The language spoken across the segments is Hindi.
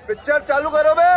पिक्चर चालू करो बे।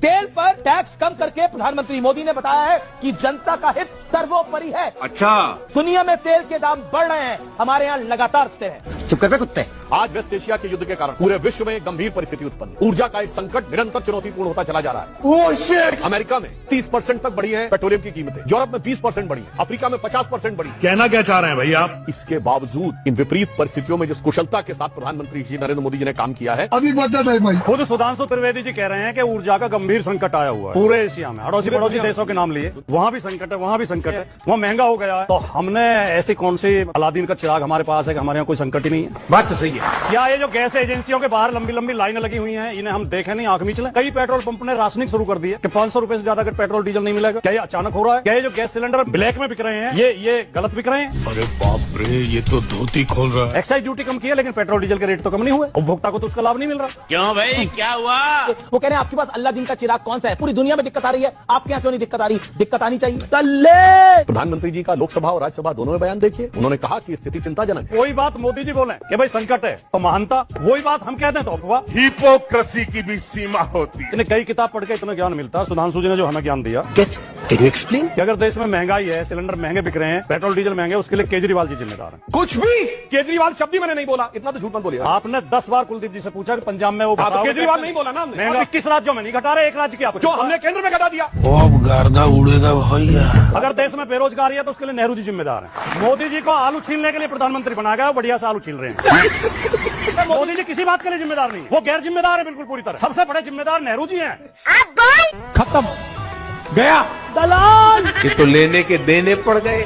तेल पर टैक्स कम करके प्रधानमंत्री मोदी ने बताया है कि जनता का हित सर्वोपरि है। अच्छा, दुनिया में तेल के दाम बढ़ रहे हैं, हमारे यहाँ लगातार स्थिर है। चुप कर बे कुत्ते। आज वेस्ट एशिया के युद्ध के कारण पूरे विश्व में एक गंभीर परिस्थिति उत्पन्न, ऊर्जा का एक संकट निरंतर चुनौतीपूर्ण होता चला जा रहा है। अमेरिका में 30% तक बढ़ी है पेट्रोलियम की कीमतें, यूरोप में 20% बढ़ी है, अफ्रीका में 50% बढ़ी। कहना क्या चाह रहे हैं भाई आप? इसके बावजूद इन विपरीत परिस्थितियों में जिस कुशलता के साथ प्रधानमंत्री जी नरेंद्र मोदी जी ने काम किया है, अभी बता दे भाई। खुद सुधांशु त्रिवेदी जी कह रहे हैं कि ऊर्जा का गंभीर संकट आया हुआ है पूरे एशिया में। पड़ोसी देशों के नाम लिए, वहाँ भी संकट है, वहाँ भी संकट है, वहाँ महंगा हो गया है। तो हमने ऐसी कौन सी अलादीन का चिराग हमारे पास है कि हमारे यहाँ कोई संकट ही नहीं है? बात तो सही है। क्या ये जो गैस एजेंसियों के बाहर लंबी लंबी लाइनें लगी हुई हैं, इन्हें हम देखे नहीं, आंख मीच लें? कई पेट्रोल पंप ने राशनिंग शुरू कर दी है कि 500 रुपए से ज्यादा अगर पेट्रोल डीजल नहीं मिलेगा। क्या ये अचानक हो रहा है? क्या ये जो गैस सिलेंडर ब्लैक में बिक रहे हैं ये गलत बिक रहे हैं? अरे बाप रे, ये तो धोती खोल रहा है। एक्साइज ड्यूटी कम की है लेकिन पेट्रोल डीजल के रेट तो कम नहीं हुए, उपभोक्ता को तो उसका लाभ नहीं मिल रहा। क्यों भाई, क्या हुआ? वो कह रहे हैं आपके पास अल्लाह दिन का चिराग कौन सा है? पूरी दुनिया में दिक्कत आ रही है, आपके यहाँ क्यों नहीं दिक्कत आ रही? दिक्कत आनी चाहिए। तल्ले प्रधानमंत्री जी का लोकसभा और राज्यसभा दोनों में बयान देखिए। उन्होंने कहा कि स्थिति चिंताजनक है। कोई बात मोदी जी बोले कि भाई संकट है तो महानता, वही बात हम कहते हैं तो अफवाह। हिपोक्रेसी की भी सीमा होती है। इन्हें कई किताब पढ़ के इतना ज्ञान मिलता है। सुधांशु जी ने जो हमें ज्ञान दिया कैन यू एक्सप्लेन? कि अगर देश में महंगाई है, सिलेंडर महंगे बिक रहे हैं, पेट्रोल डीजल महंगे, उसके लिए केजरीवाल जी जिम्मेदार हैं। कुछ भी केजरीवाल शब्द ही मैंने नहीं बोला, इतना तो झूठ मत बोलिए। आपने 10 बार कुलदीप जी से पूछा कि पंजाब में वो तो केजरीवाल नहीं बोला ना हमने। महंगा 21 राज्यों में नहीं घटा रहे, एक राज्य की आप जो हमने केंद्र में घटा दिया। अब गर्दा उड़ेगा भैया। अगर देश में बेरोजगारी है तो उसके लिए नेहरू जी जिम्मेदार हैं। मोदी जी को आलू छीलने के लिए प्रधानमंत्री बनाया गया, बढ़िया से आलू छील रहे हैं। मोदी जी किसी बात के लिए जिम्मेदार नहीं, वो गैर जिम्मेदार है बिल्कुल पूरी तरह। सबसे बड़े जिम्मेदार नेहरू जी हैं। खत्म गया दलाल। ये तो लेने के देने पड़ गए।